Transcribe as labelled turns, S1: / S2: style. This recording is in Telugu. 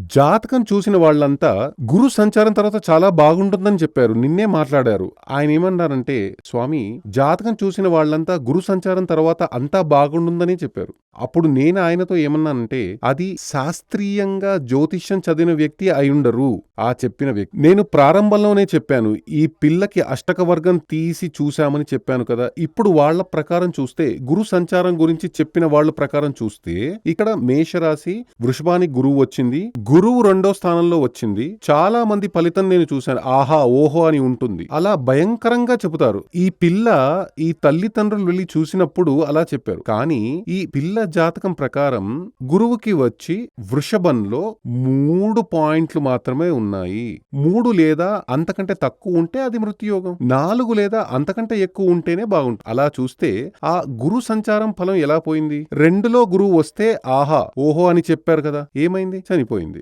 S1: జాతకం చూసిన వాళ్ళంతా గురు సంచారం తర్వాత చాలా బాగుంటుందని చెప్పారు. నిన్నే మాట్లాడారు. ఆయనేమన్నారంటే, "స్వామి, జాతకం చూసిన వాళ్ళంతా గురు సంచారం తర్వాత అంతా బాగుంటుందని చెప్పారు." అప్పుడు నేను ఆయనతో ఏమన్నానంటే, "అది శాస్త్రీయంగా జ్యోతిష్యం చదివిన వ్యక్తి అయుండరు ఆ చెప్పిన వ్యక్తి. నేను ప్రారంభంలోనే చెప్పాను. ఈ పిల్లకి అష్టక వర్గం తీసి చూశామని చెప్పాను కదా! ఇప్పుడు వాళ్ళ ప్రకారం చూస్తే, గురు సంచారం గురించి చెప్పిన వాళ్ళ ప్రకారం చూస్తే, ఇక్కడ మేషరాశి వృషభానికి గురువు వచ్చింది. గురువు 2వ స్థానంలో వచ్చింది. చాలా మంది ఫలితం నేను చూశాను. ఆహా, ఓహో అని ఉంటుంది. అలా భయంకరంగా చెబుతారు. ఈ పిల్ల ఈ తల్లిదండ్రులు వెళ్లి చూసినప్పుడు అలా చెప్పారు. కానీ ఈ పిల్ల జాతకం ప్రకారం గురువుకి వచ్చి వృషభంలో 3 పాయింట్లు మాత్రమే ఉన్నాయి. 3 లేదా అంతకంటే తక్కువ ఉంటే అది మృత్యుయోగం. 4 లేదా అంతకంటే ఎక్కువ ఉంటేనే బాగుంటుంది. అలా చూస్తే ఆ గురు సంచారం ఫలం ఎలా పోయింది? 2లో గురువు వస్తే ఆహా, ఓహో అని చెప్పారు కదా! ఏమైంది? చనిపోయింది.